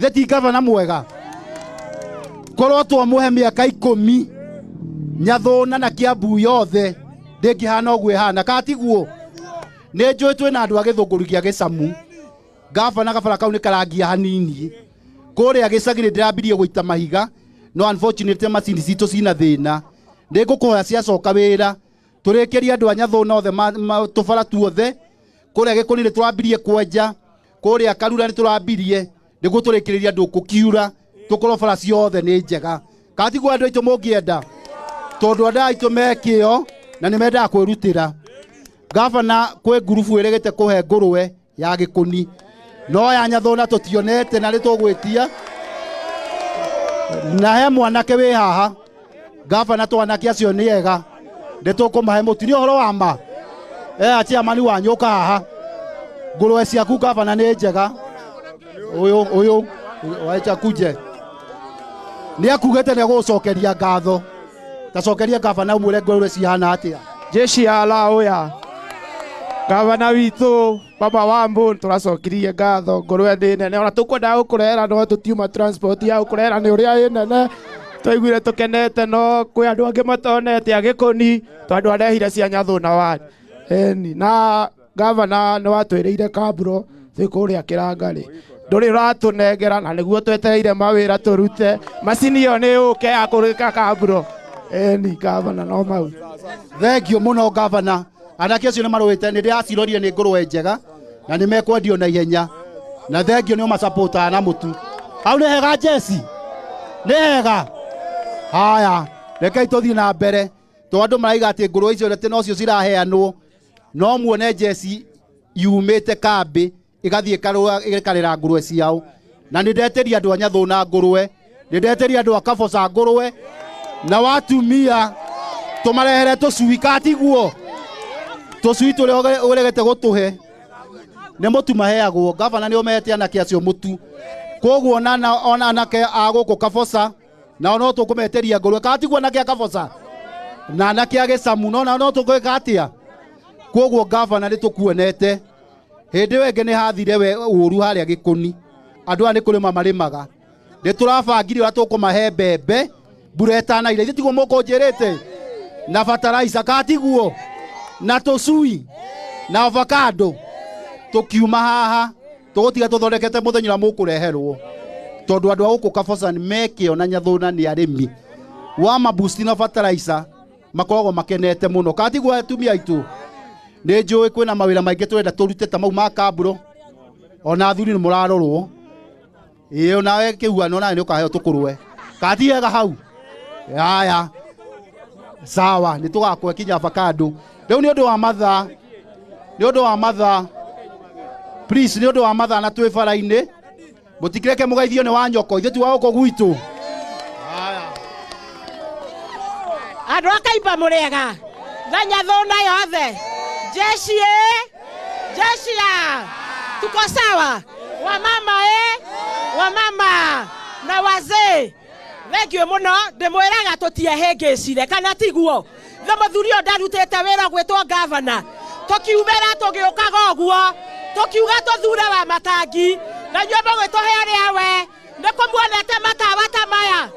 Theti gavana mwega korwo twamuhe mĩaka 10 Nyathũna na Kiambu yothe ndĩngĩhana ũguo ĩhana katiguo nĩ njũĩ twĩna andũ a Gĩthũngũri gĩa Gĩcamu gavana gabara kau nĩ karangia hanini kũrĩa gĩcagi nĩ ndĩrambirie gũita mahiga no unfortunately macini citũ cina thĩna ndĩngũkũhoya ciacoka wĩra tũrĩkĩrie andũ a Nyathũna othe tũbara tuothe kũrĩa Gĩkũni nĩ tũrambirie kwenja kũrĩa Karura nĩ tũrambirie nĩguo tũrĩkĩrĩria andũ gũkiura tũkorwo bara ciothe nĩ njega katiguo andũ aitũ mũngĩenda tondũ andũ aitũ mekĩo na nĩ mendaga kwĩrutĩra gavana kwĩ ngurubu ĩrĩgĩte kũhe ngũrũwe ya Gĩkũni no ya Nyathũna tũtionete na nĩ tũgwĩtia na he mwanake wĩ haha gavana twanake acio nĩ ega nĩ tũkũmahe mũtu nĩ ũhoro wa ma chairman wanyu ũka haha ngũrũwe ciaku gavana nĩ njega ũyũ wacha kuje nĩ akugĩte nĩ gũcokeria ngatho tacokeria gavana ũmwĩre ngũrũwe cihana atĩa jeshi ala oya gavana witũ baba Wambu tũracokirie ngatho ngũrũwe ndĩ nene ona tũkwenda gũkũrehera no tũtiuma transport ya gũkũrehera nĩ ũrĩa ĩ nene twaiguire tũkenete no kwĩ andũ angĩ matonete a Gĩkũni tondũ arehire cia Nyathũna wani eni na gavana nĩ watwĩrĩire kamburo thĩ kũrĩa Kĩrangarĩ ndũrĩ ũratũnengera na nĩguo twetereire mawĩra tũrute macini ĩyo nĩ ũke ya kũrĩka kamburo eni gavana no mau thengio mũno gavana anake acio nĩ marũĩte nĩ ndĩracirorie nĩ ngũrũwe njega na nĩ mekwendio na ihenya na thengio nĩ ũmacapũtaga na mũtu hau nĩ hega jesi nĩ hega haya rekei tũthiĩ na mbere to andũ maraiga atĩ ngũrũwe icio nĩ nocio ciraheanwo no muone jesi yumĩte kambĩ igathiĩ ĩkarĩra ngũrũwe ciao na nĩ ndeteria andũ a Nyathũna ngũrũwe nĩ ndeteria andũ a Kaboca ngũrũwe na watumia tũmarehere tũcui katiguo tũcui tũrĩa ũregete gũtũhe nĩ mũtu maheagwo gavana nĩ ũmehete anake acio mũtu koguo ona anake a gũkũ Kaboca na no tũkũmeteria ngũrũwe katiguo anake a Kaboca na anake a Gĩcamu no tũkwĩka atĩa koguo gavana nĩ tũkuonete hĩndĩ ĩyo ĩngĩ nĩ hathire we ũru harĩa Gĩkũni andũ aya nĩ kũrĩma marĩmaga nĩ tũrabangire ũrĩa tũkũmahe mbembe mbura ĩtanaire ithuĩ tiguo mũkũnjĩrĩte na fertilizer katiguo na tũcui na avocado tũkiuma haha tũgũtiga tũthondekete mũthenya ũrĩa mũkũreherwo tondũ andũ a gũkũ Kaboca nĩ mekĩo na Nyathũna nĩ arĩmi wa mabusti na fertilizer makoragwo makenete mũno katiguo atumia aitũ nĩ njũĩ kwĩna mawĩra maingĩ tũrenda tũrute ta mau ma kamburo ona athuri nĩ mũrarorwo ĩyo nawe kĩhuano nawe nĩ ũkaheo tũkũrũwe katihega hau haya sawa nĩ tũgakwe kinya avocado rĩu nĩ ũndũ wa mathaa please nĩ ũndũ wa mathaa na twĩ bara-inĩ mũtikireke mũgeithio nĩ wa nyoko ithuĩ ti wa gũkũ gwitũ andũ a Kaimba mũrĩega na Nyathũna yothe jeshi tuko sawa wamama na wazee thengio mũno ndĩmwĩraga tũtiehĩngĩcire kana tiguo thĩ mũthuri ũyũ ndarutĩte wĩra gwĩtwo gavana tũkiumĩra tũgĩũkaga ũguo tũkiuga tũthure wa matangi na inyuĩ mũgĩtũhe ũrĩa we nĩ kũmuonete matawa ta maya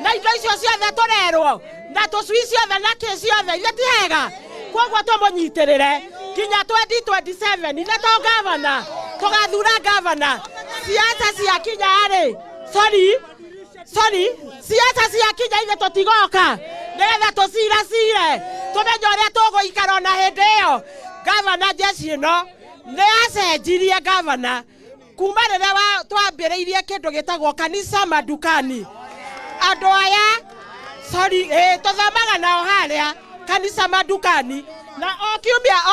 na indo icio ciothe tũrerwo na tũcui ciothe na kĩ ciothe ithe ti hega koguo tũmũnyitĩrĩre kinya 2027 nĩ to gavana tũgathura gavana siasa cia kinya arĩ sorry siasa cia kinya ithe tũtigoka nĩgetha tũciracire tũmenye ũrĩa tũgũikara na hĩndĩ ĩyo gavana jeshi ĩno nĩ acenjirie gavana kuma rĩrĩa twambĩrĩirie kĩndũ gĩtagwo kanisa madukani andũ aya tũthomaga nao harĩa kanisa madukani na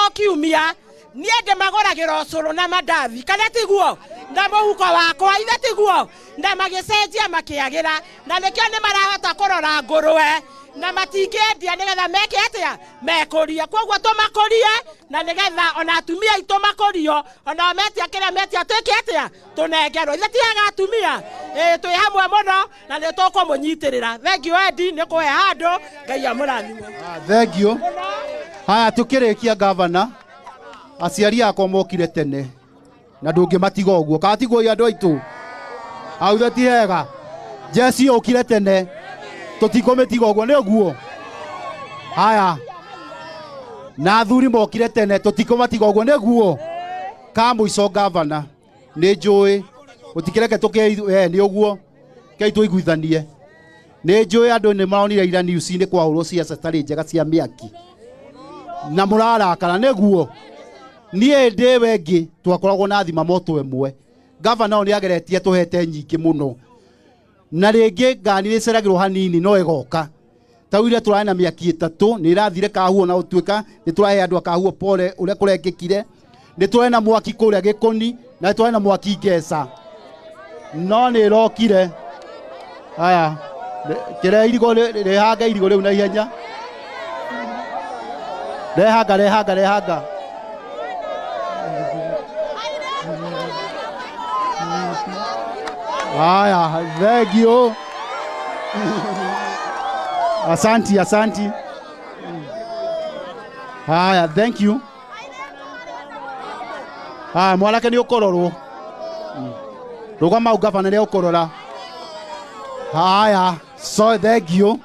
o kiumia niĩ ndĩmagũragĩra ũcũrũ na mandathi kana tiguo na mũhuko wakwa ithe tiguo na magĩcenjia makĩagĩra na nĩkĩo nĩ marahota kũrora ngũrũwe na matingĩendia nĩgetha meke atĩa mekũrie koguo tũmakũrie na nĩgetha ona atumia aitũ makũrio ona metia kĩrĩa metia twĩke atĩa tũnengerwo ithe tihaga atumia twĩ hamwe mũno na nĩ tũkũmũnyitĩrĩra thengio endi nĩ kũhe handũ Ngai amũrathime thengio haya tũkĩrĩkia gavana aciari akwa mokire tene na ndũngĩmatiga ũguo katigwo andũ aitũ Authe ti hega. Jesi okire tene. Tutikometiga uguo ni uguo. Haya. Na athuri mokire tene tutikomatiga uguo ni guo. Ka muico gavana ni njui utikireke tuke ni uguo ke tuiguithanie ni njui andu ni maronire ira news ni kwa hurwo ciaca tari njega cia miaki na murarakara ni guo nie ndi wengi twakoragwo na thima moto emwe gavana ni ageretie tuhete nyingi muno na ringi ngani ni ceragirwo hanini no egoka tawire turae na miaki 3 ni irathire kahuo na utuika ni turae andu akahuo pole uria kurekekire ni turae na mwaki kuria gikoni na turae na mwaki ngesa no ni rokire haya kire irigo rehanga irigo riu na ihenya rehanga haya thank you asanti haya thank you mwanake ni ukororwo rugama ugavana ni ukorora haya so thank you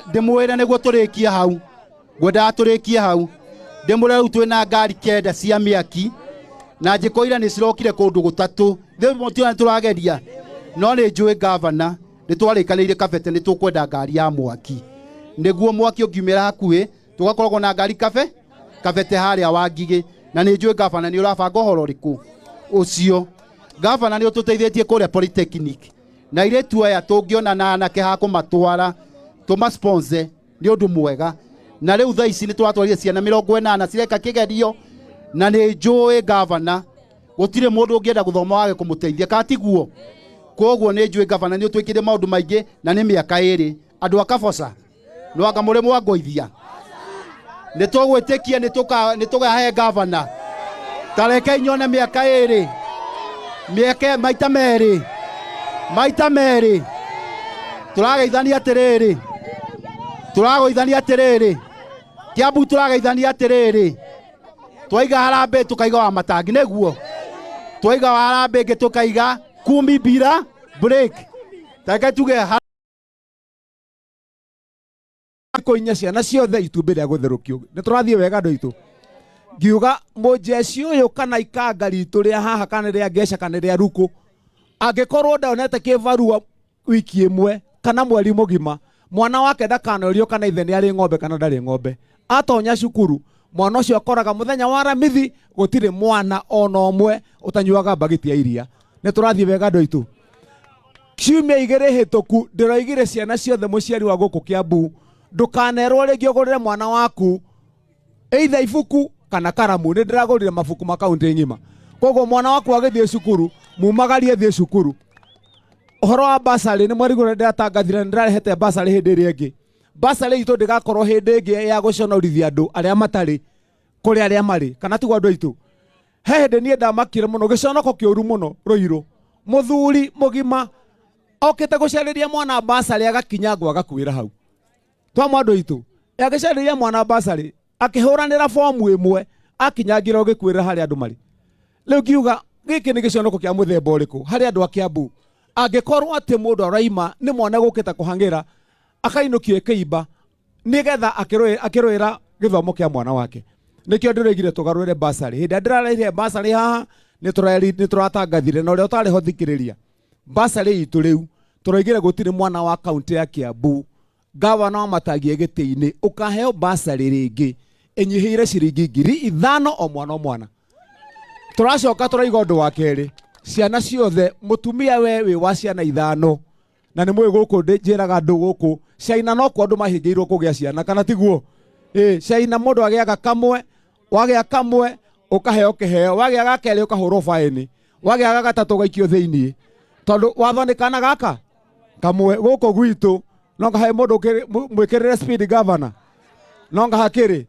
ndimwira niguo turikie hau gwenda turikie hau ndimwira riu twina ngari kenda cia miaki na njikoira ni cirokire kundu gutatu thimo tiona turageria no ni njui gavana ni twarikaniire kabete ni tukwenda ngari ya mwaki niguo mwaki ungiumira hakuhi tugakoragwo na ngari kabete haria Wangigi na ni njui gavana ni urabanga horo riku ucio gavana ni ututeithietie kuria polytechnic na ile tu aya tungiona na anake ha kumatwara tuma sponsor ni undu mwega na riu thaa ici ni twatwarire ciana 80 cireka kigerio na ni njui gavana gutire mundu ungienda guthoma wage kumuteithia katiguo koguo ni njui gavana ni utwikire maundu maingi na ni miaka 2 andu akaboca no anga muri mwangoithia ni tugwitikia ni tugahe gavana tareke nyone miaka 2 miaka maita meri turageithania atiriri Kiambu turageithania atiriri twaiga harambe tukaiga wa matangi neguo twaiga wa harambe ngi tukaiga 10 bila break taka tuge koinya ciana ciothe itumbĩ rĩa gũtherũkio nĩ tũrathiĩ wega andũ aitũ ngiuga mũjeci ũyũ kana ikanga ritũ rĩa haha kana rĩa Ngeca kana rĩa Ruku angĩkorwo ndonete kĩbarua wiki ĩmwe kana mweri mũgima mwana wake ndakanorio kana ithe nĩ arĩ ng'ombe kana ndarĩ ng'ombe atonya cukuru mwana ũcio akoraga mũthenya wa ramithi gũtirĩ mwana ona ũmwe ũtanyuaga bagiti ya iria nĩ tũrathiĩ wega andũ aitũ ciumia 2 hĩtũku ndĩroigire ciana ciothe mũciari wa gũkũ Kiambu ndukanerwo rĩngĩ ũgũrĩre mwana waku either ibuku kana karamu nĩ ndĩragũrire mabuku ma kaunti ng'ima koguo mwana waku agĩthiĩ cukuru mumagarie thiĩ cukuru ũhoro wa basarĩ nĩ mweri gũrĩa ndĩratangathire nĩndĩrarehete basarĩ hĩndĩ ĩrĩa ĩngĩ basarĩ itũ ndĩgakorwo hĩndĩ ĩngĩ ya gũconorithia andũ arĩa matarĩ kũrĩ arĩa marĩ kana tiguo andũ aitũ he hĩndĩ niĩ ndamakire mũno gĩconoko kĩũru mũno Rũirũ mũthuri mũgima okĩte gũcarĩria mwana basarĩ agakinya ngwa agakuĩra hau twamwa andũ aitũ agĩcarĩria mwana basarĩ akĩhũranĩra fomu ĩmwe akinyangĩra ũgĩkuĩra harĩa andũ marĩ rĩu ngiuga gĩkĩ nĩ gĩconoko kĩa mũthemba ũrĩkũ harĩ andũ a Kiambu angĩkorwo atĩ mũndũ araima nĩ mwana gũkĩta kũhangĩra akainũkie kĩimba nĩgetha akĩrũĩra gĩthomo kĩa mwana wake nĩkĩo ndĩroigire tũgarũrĩre basarĩ hĩndĩ ndĩrarehire basarĩ haha nĩ tũratangathire na ũrĩa ũtarĩ ho thikĩrĩria basarĩ itũ rĩu tũroigire gũtirĩ mwana wa kaunti ya Kiambu gavana wa matangie gĩtĩ-inĩ ũkaheo basarĩ rĩngĩ ĩnyihĩire ciringi 5,000 o mwana tũracoka tũraiga ũndũ wa kerĩ ciana ciothe mũtumia we wĩ wa ciana 5 na nĩ mwĩ gũkũ njĩraga andũ gũkũ ciana no kwa andũ mahingĩirwo kũgĩa ciana kana tiguo ciana mũndũ agĩaga kamwe wagĩa kamwe ũkaheo kĩheo wagĩa gakerĩ ũkahũrwo faĩni wagĩa gatatũ gaikio thĩinĩ tondũ watho nĩ kana gaka kamwe gũkũ gwitũ nonga he mũndũ mwĩkĩrĩre speed governor nonga hakĩrĩ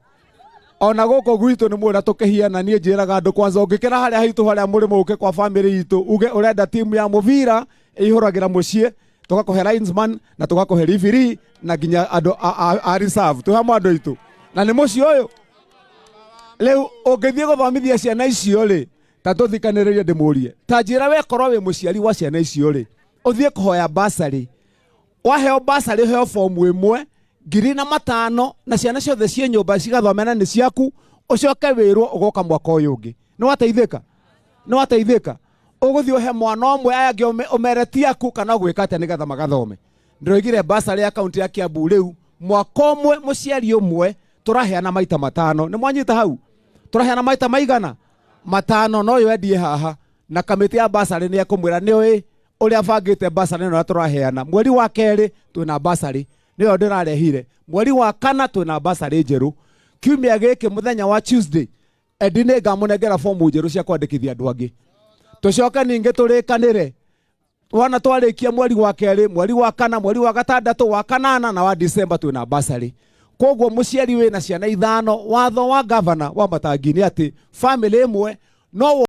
ona gũkũ gwitũ nĩ mwĩra tũkĩhiana niĩ njĩraga andũ kwanza ũngĩkĩra harĩa haitũ harĩa mũrĩ mũke kwa family itũ uge ũrenda timu ya mũbira ĩihũragĩra mũciĩ tũgakũhe linesman na tũgakũhe referee na nginya andũ a reserve tũhamwe andũ aitũ na nĩ mũciĩ ũyũ rĩu ũngĩthiĩ gũthomithia ciana icio rĩ ta tuthikaniririe ndimurie ta njira we korwo wi muciari wa ciana icio ri uthie kuhoya basari waheo basari heo form 1 2,500 na ciana ciothe cie nyumba cigathomena ni ciaku ucoke wirwo ugoka mwaka uyu ungi ni wateithika uguthie uhe mwana omwe aya ngi umereti aku kana gwika atia nigetha magathome ndiroigire basari account ya Kiambu riu mwaka omwe muciari umwe turaheana maita 5 ni mwanyita hau turaheana maita maigana 5 no yo endie haha na kamiti ya basari ni ekumwira ni oi uria bangite basari no turaheana mweri wa keri twina basari niyo ndirarehire mweri wa kana twina basari njeru kiumia giki muthenya wa Tuesday edine ngamunengera fomu njeru cia kwandikithia andu angi tucoke ninge turikanire wana twarikia mweri wa keri mweri wa kana mweri wa gatandatu wa kanana na wa December twina basari koguo muciari wina ciana 5 watho wa governor wa Matangi ni ati family imwe no